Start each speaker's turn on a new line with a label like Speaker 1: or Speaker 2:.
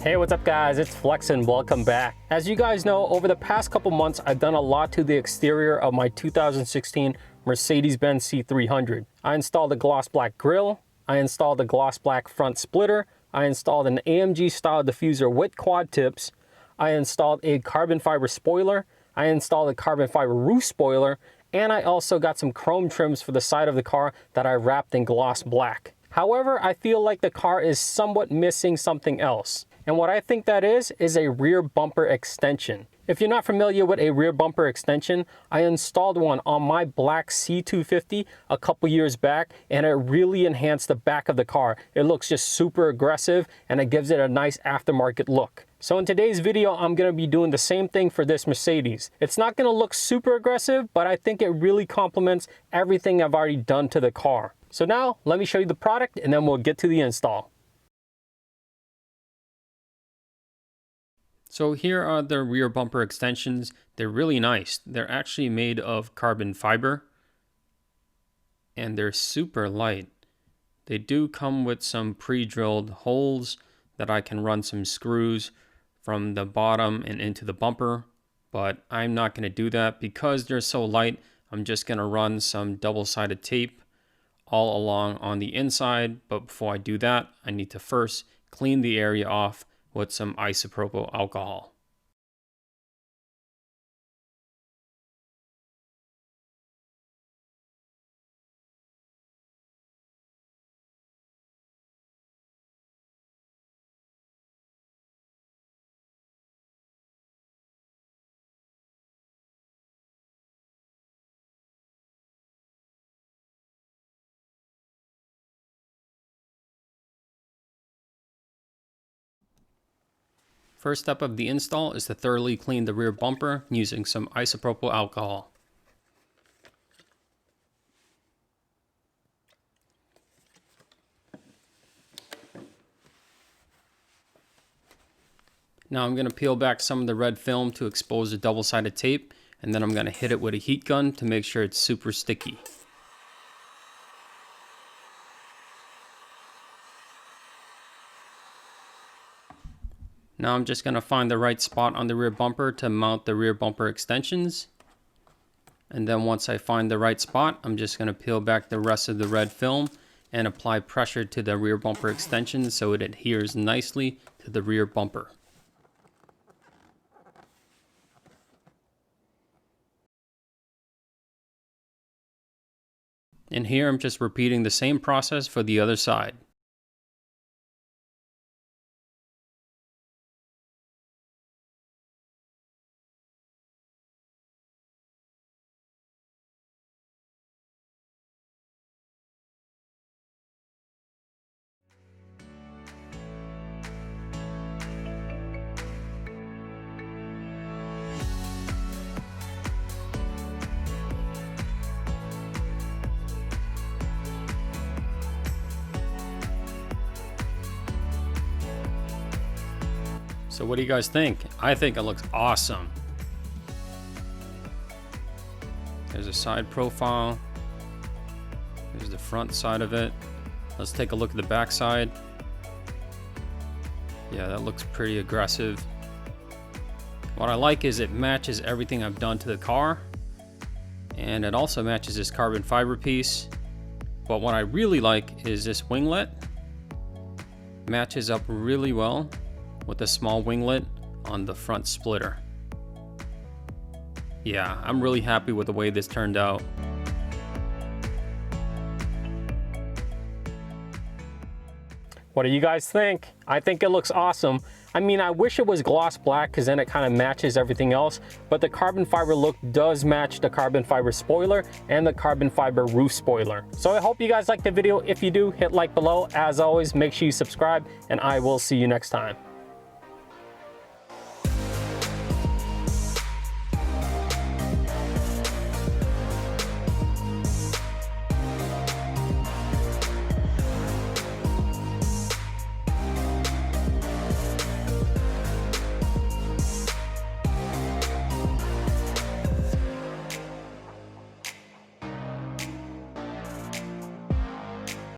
Speaker 1: Hey, what's up guys? It's Flex and welcome back. As you guys know, over the past couple months, I've done a lot to the exterior of my 2016 Mercedes-Benz C300. I installed a gloss black grille, I installed a gloss black front splitter, I installed an AMG style diffuser with quad tips, I installed a carbon fiber spoiler, I installed a carbon fiber roof spoiler, and I also got some chrome trims for the side of the car that I wrapped in gloss black. However, I feel like the car is somewhat missing something else. And what I think that is a rear bumper extension. If you're not familiar with a rear bumper extension, I installed one on my black C250 a couple years back, and it really enhanced the back of the car. It looks just super aggressive and it gives it a nice aftermarket look. So in today's video, I'm gonna be doing the same thing for this Mercedes. It's not gonna look super aggressive, but I think it really complements everything I've already done to the car. So now let me show you the product and then we'll get to the install. So here are the rear bumper extensions. They're really nice. They're actually made of carbon fiber and they're super light. They do come with some pre-drilled holes that I can run some screws from the bottom and into the bumper, but I'm not going to do that because they're so light. I'm just going to run some double-sided tape all along on the inside, but before I do that, I need to first clean the area off with some isopropyl alcohol. First step of the install is to thoroughly clean the rear bumper using some isopropyl alcohol. Now I'm going to peel back some of the red film to expose the double-sided tape, and then I'm going to hit it with a heat gun to make sure it's super sticky. Now I'm just going to find the right spot on the rear bumper to mount the rear bumper extensions. And then once I find the right spot, I'm just going to peel back the rest of the red film and apply pressure to the rear bumper extension so it adheres nicely to the rear bumper. And here I'm just repeating the same process for the other side. So what do you guys think? I think it looks awesome. There's a side profile. There's the front side of it. Let's take a look at the back side. Yeah, that looks pretty aggressive. What I like is it matches everything I've done to the car. And it also matches this carbon fiber piece. But what I really like is this winglet. Matches up really well with a small winglet on the front splitter. Yeah, I'm really happy with the way this turned out. What do you guys think? I think it looks awesome. I mean, I wish it was gloss black because then it kind of matches everything else, but the carbon fiber look does match the carbon fiber spoiler and the carbon fiber roof spoiler. So I hope you guys liked the video. If you do, hit like below. As always, make sure you subscribe and I will see you next time.